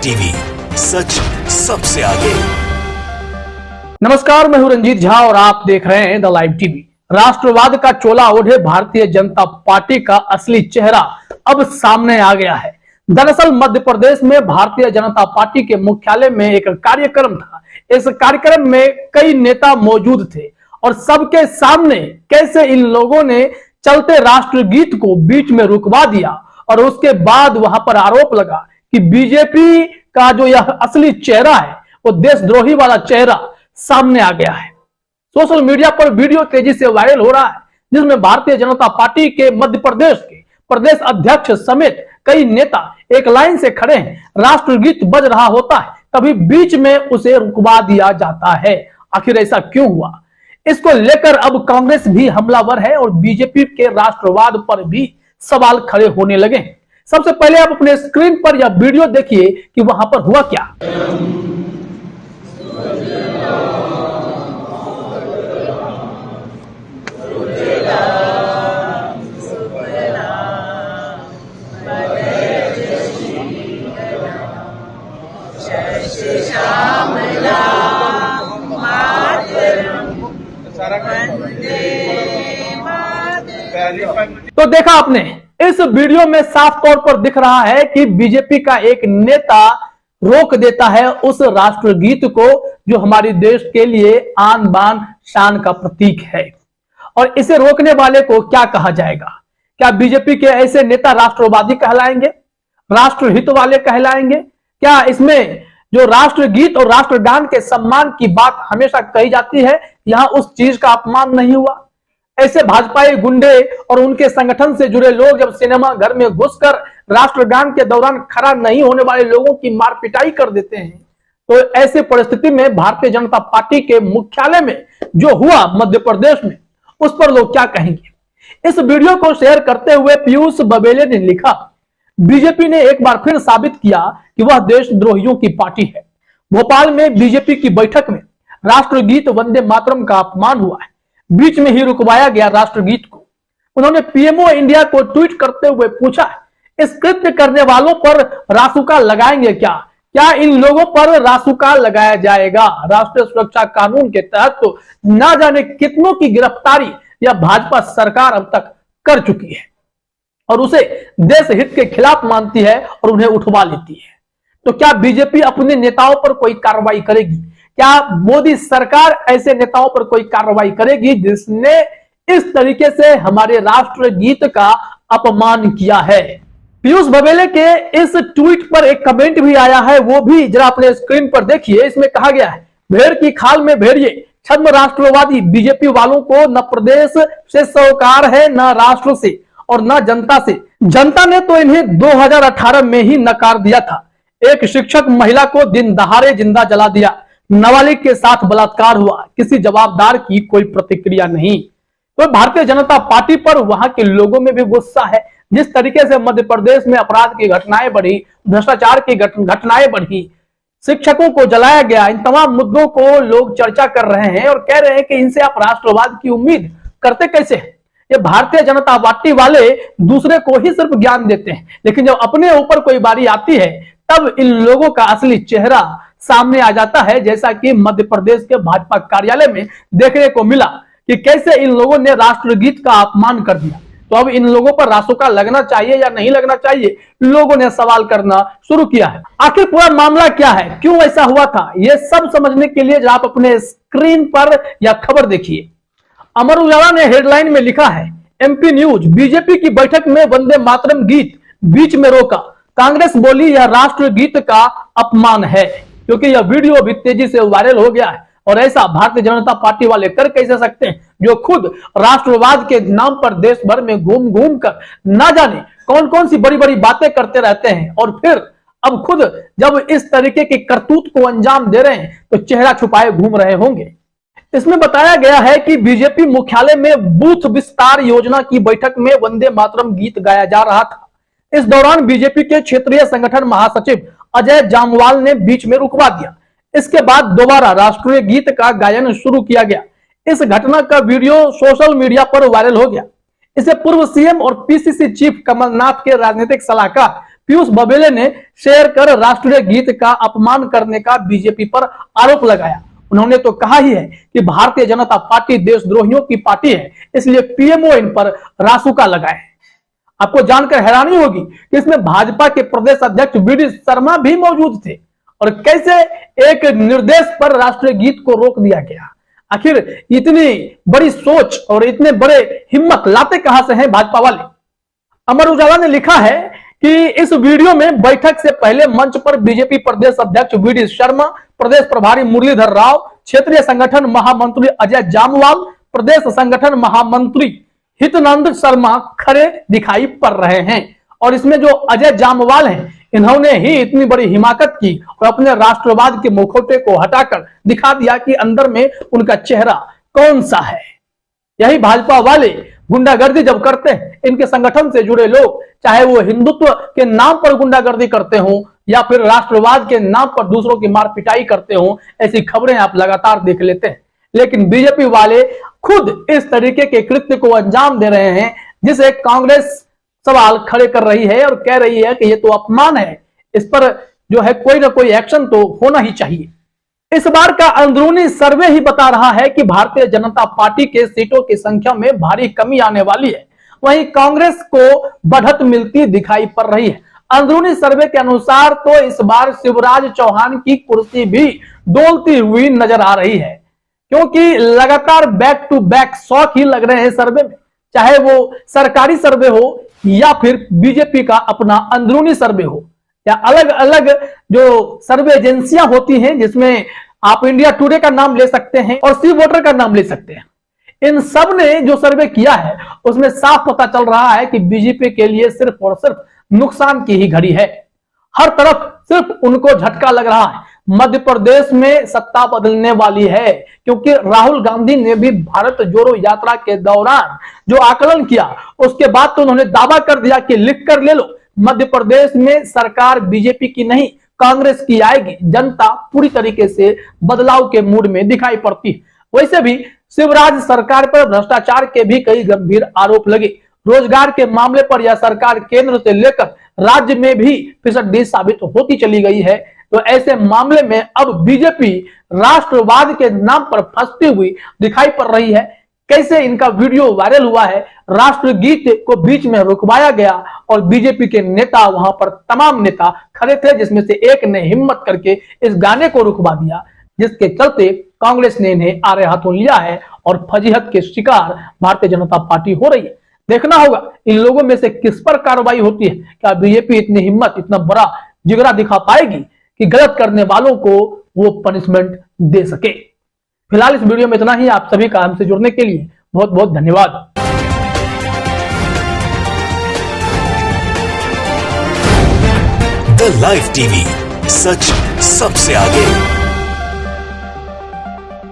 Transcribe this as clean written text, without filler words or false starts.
TV, सच सबसे आगे। नमस्कार, मैं हूं रंजीत झा और आप देख रहे हैं द लाइव टीवी। राष्ट्रवाद का चोला ओढ़े भारतीय जनता पार्टी का असली चेहरा अब सामने आ गया है। दरअसल मध्य प्रदेश में भारतीय जनता पार्टी के मुख्यालय में एक कार्यक्रम था। इस कार्यक्रम में कई नेता मौजूद थे और सबके सामने कैसे इन लोगों ने चलते राष्ट्रगीत को बीच में रुकवा दिया और उसके बाद वहां पर आरोप लगा कि बीजेपी का जो यह असली चेहरा है वो देशद्रोही वाला चेहरा सामने आ गया है। सोशल मीडिया पर वीडियो तेजी से वायरल हो रहा है जिसमें भारतीय जनता पार्टी के मध्य प्रदेश के प्रदेश अध्यक्ष समेत कई नेता एक लाइन से खड़े हैं। राष्ट्रगीत बज रहा होता है, तभी बीच में उसे रुकवा दिया जाता है। आखिर ऐसा क्यों हुआ? इसको लेकर अब कांग्रेस भी हमलावर है और बीजेपी के राष्ट्रवाद पर भी सवाल खड़े होने लगे हैं। सबसे पहले आप अपने स्क्रीन पर यह वीडियो देखिए कि वहां पर हुआ क्या। तो देखा आपने, इस वीडियो में साफ तौर पर दिख रहा है कि बीजेपी का एक नेता रोक देता है उस राष्ट्रगीत को जो हमारे देश के लिए आन बान शान का प्रतीक है। और इसे रोकने वाले को क्या कहा जाएगा? क्या बीजेपी के ऐसे नेता राष्ट्रवादी कहलाएंगे, राष्ट्रहित वाले कहलाएंगे? क्या इसमें जो राष्ट्रगीत और राष्ट्रगान के सम्मान की बात हमेशा कही जाती है, यहां उस चीज का अपमान नहीं हुआ? ऐसे भाजपाई गुंडे और उनके संगठन से जुड़े लोग जब सिनेमा घर में घुसकर राष्ट्रगान के दौरान खड़ा नहीं होने वाले लोगों की मार पिटाई कर देते हैं, तो ऐसे परिस्थिति में भारतीय जनता पार्टी के मुख्यालय में जो हुआ मध्य प्रदेश में, उस पर लोग क्या कहेंगे? इस वीडियो को शेयर करते हुए पीयूष बबेले ने लिखा, बीजेपी ने एक बार फिर साबित किया कि वह देशद्रोहियों की पार्टी है। भोपाल में बीजेपी की बैठक में राष्ट्रगीत वंदे मातरम का अपमान हुआ है। बीच में ही रुकवाया गया राष्ट्रगीत को। उन्होंने पीएमओ इंडिया को ट्वीट करते हुए पूछा, इस कृत्य करने वालों पर रासुका लगाएंगे क्या? क्या इन लोगों पर रासुका लगाया जाएगा? राष्ट्रीय सुरक्षा कानून के तहत तो ना जाने कितनों की गिरफ्तारी या भाजपा सरकार अब तक कर चुकी है और उसे देश हित के खिलाफ मानती है और उन्हें उठवा लेती है। तो क्या बीजेपी अपने नेताओं पर कोई कार्रवाई करेगी? क्या मोदी सरकार ऐसे नेताओं पर कोई कार्रवाई करेगी जिसने इस तरीके से हमारे राष्ट्रगीत का अपमान किया है? पीयूष बबेले के इस ट्वीट पर एक कमेंट भी आया है, वो भी जरा अपने स्क्रीन पर देखिए। इसमें कहा गया है, भेड़ की खाल में भेड़िए, छद्म राष्ट्रवादी बीजेपी वालों को न प्रदेश से सरोकार है, न राष्ट्र से और न जनता से। जनता ने तो इन्हें 2018 में ही नकार दिया था। एक शिक्षक महिला को दिन दहाड़े जिंदा जला दिया, नाबालिग के साथ बलात्कार हुआ, किसी जवाबदार की कोई प्रतिक्रिया नहीं। तो भारतीय जनता पार्टी पर वहां के लोगों में भी गुस्सा है। जिस तरीके से मध्य प्रदेश में अपराध की घटनाएं बढ़ी, भ्रष्टाचार की घटनाएं बढ़ी, शिक्षकों को जलाया गया, इन तमाम मुद्दों को लोग चर्चा कर रहे हैं और कह रहे हैं कि इनसे आप राष्ट्रवाद की उम्मीद करते कैसे हैं? ये भारतीय जनता पार्टी वाले दूसरे को ही सिर्फ ज्ञान देते हैं, लेकिन जब अपने ऊपर कोई बारी आती है तब इन लोगों का असली चेहरा सामने आ जाता है। जैसा कि मध्य प्रदेश के भाजपा कार्यालय में देखने को मिला कि कैसे इन लोगों ने राष्ट्रगीत का अपमान कर दिया। तो अब इन लोगों पर रासुका लगना चाहिए या नहीं लगना चाहिए, लोगों ने सवाल करना शुरू किया है। आखिर पूरा मामला क्या है, क्यों ऐसा हुआ था, यह सब समझने के लिए आप अपने स्क्रीन पर यह खबर देखिए। अमर उजाला ने हेडलाइन में लिखा है, एमपी न्यूज, बीजेपी की बैठक में वंदे मातरम गीत बीच में रोका, कांग्रेस बोली यह राष्ट्रगीत का अपमान है। क्योंकि यह वीडियो भी तेजी से वायरल हो गया है और ऐसा भारतीय जनता पार्टी वाले कर कैसे सकते हैं जो खुद राष्ट्रवाद के नाम पर देश भर में घूम घूम कर ना जाने कौन कौन सी बड़ी बड़ी बातें करते रहते हैं और फिर अब खुद जब इस तरीके के करतूत को अंजाम दे रहे हैं तो चेहरा छुपाए घूम रहे होंगे। इसमें बताया गया है कि बीजेपी मुख्यालय में बूथ विस्तार योजना की बैठक में वंदे मातरम गीत गाया जा रहा था। इस दौरान बीजेपी के क्षेत्रीय संगठन महासचिव अजय जामवाल ने बीच में रुकवा दिया। इसके बाद दोबारा राष्ट्रीय गीत का गायन शुरू किया गया। इस घटना का वीडियो सोशल मीडिया पर वायरल हो गया। इसे पूर्व सीएम और पीसीसी चीफ कमलनाथ के राजनीतिक सलाहकार पीयूष बबेले ने शेयर कर राष्ट्रीय गीत का अपमान करने का बीजेपी पर आरोप लगाया। उन्होंने तो कहा ही है कि भारतीय जनता पार्टी देशद्रोहियों की पार्टी है, इसलिए पीएमओ इन पर रासुका लगाए। आपको जानकर हैरानी होगी कि इसमें भाजपा के प्रदेश अध्यक्ष वी.डी. शर्मा भी मौजूद थे। और कैसे एक निर्देश पर राष्ट्रीय गीत को रोक दिया गया? आखिर इतनी बड़ी सोच और इतने बड़े हिम्मत लाते कहां से हैं भाजपा वाले? अमर उजाला ने लिखा है कि इस वीडियो में बैठक से पहले मंच पर बीजेपी प्रदेश अध्यक्ष वी.डी. शर्मा, प्रदेश प्रभारी मुरलीधर राव, क्षेत्रीय संगठन महामंत्री अजय जामवाल, प्रदेश संगठन महामंत्री हितनंद शर्मा खड़े दिखाई पड़ रहे हैं। और इसमें जो अजय जामवाल हैं, इन्होंने ही इतनी बड़ी हिमाकत की और अपने राष्ट्रवाद के मुखौटे को हटाकर दिखा दिया कि अंदर में उनका चेहरा कौन सा है। यही भाजपा वाले गुंडागर्दी जब करते हैं, इनके संगठन से जुड़े लोग, चाहे वो हिंदुत्व के नाम पर गुंडागर्दी करते हो या फिर राष्ट्रवाद के नाम पर दूसरों की मार पिटाई करते हो, ऐसी खबरें आप लगातार देख लेते हैं। लेकिन बीजेपी वाले खुद इस तरीके के कृत्य को अंजाम दे रहे हैं, जिसे कांग्रेस सवाल खड़े कर रही है और कह रही है कि ये तो अपमान है, इस पर जो है कोई ना कोई एक्शन तो होना ही चाहिए। इस बार का अंदरूनी सर्वे ही बता रहा है कि भारतीय जनता पार्टी के सीटों की संख्या में भारी कमी आने वाली है, वहीं कांग्रेस को बढ़त मिलती दिखाई पड़ रही है। अंदरूनी सर्वे के अनुसार तो इस बार शिवराज चौहान की कुर्सी भी डोलती हुई नजर आ रही है, क्योंकि लगातार बैक टू बैक शॉक ही लग रहे हैं सर्वे में, चाहे वो सरकारी सर्वे हो या फिर बीजेपी का अपना अंदरूनी सर्वे हो या अलग अलग जो सर्वे एजेंसियां होती हैं, जिसमें आप इंडिया टुडे का नाम ले सकते हैं और सी वोटर का नाम ले सकते हैं। इन सब ने जो सर्वे किया है उसमें साफ पता चल रहा है कि बीजेपी के लिए सिर्फ और सिर्फ नुकसान की ही घड़ी है। हर तरफ सिर्फ उनको झटका लग रहा है। मध्य प्रदेश में सत्ता बदलने वाली है, क्योंकि राहुल गांधी ने भी भारत जोड़ो यात्रा के दौरान जो आकलन किया, उसके बाद तो उन्होंने दावा कर दिया कि लिख कर ले लो, मध्य प्रदेश में सरकार बीजेपी की नहीं कांग्रेस की आएगी। जनता पूरी तरीके से बदलाव के मूड में दिखाई पड़ती है। वैसे भी शिवराज सरकार पर भ्रष्टाचार के भी कई गंभीर आरोप लगे। रोजगार के मामले पर यह सरकार केंद्र से लेकर राज्य में भी फिसड्डी साबित होती चली गई है। तो ऐसे मामले में अब बीजेपी राष्ट्रवाद के नाम पर फंसती हुई दिखाई पड़ रही है। कैसे इनका वीडियो वायरल हुआ है, राष्ट्रगीत को बीच में रुकवाया गया और बीजेपी के नेता, वहां पर तमाम नेता खड़े थे, जिसमें से एक ने हिम्मत करके इस गाने को रुकवा दिया, जिसके चलते कांग्रेस ने इन्हें आड़े हाथों लिया है और फजीहत के शिकार भारतीय जनता पार्टी हो रही है। देखना होगा इन लोगों में से किस पर कार्रवाई होती है। क्या बीजेपी इतनी हिम्मत, इतना बड़ा जिगरा दिखा पाएगी कि गलत करने वालों को वो पनिशमेंट दे सके। फिलहाल इस वीडियो में इतना ही। आप सभी का हमसे जुड़ने के लिए बहुत बहुत धन्यवाद। द लाइव टीवी, सच सबसे आगे।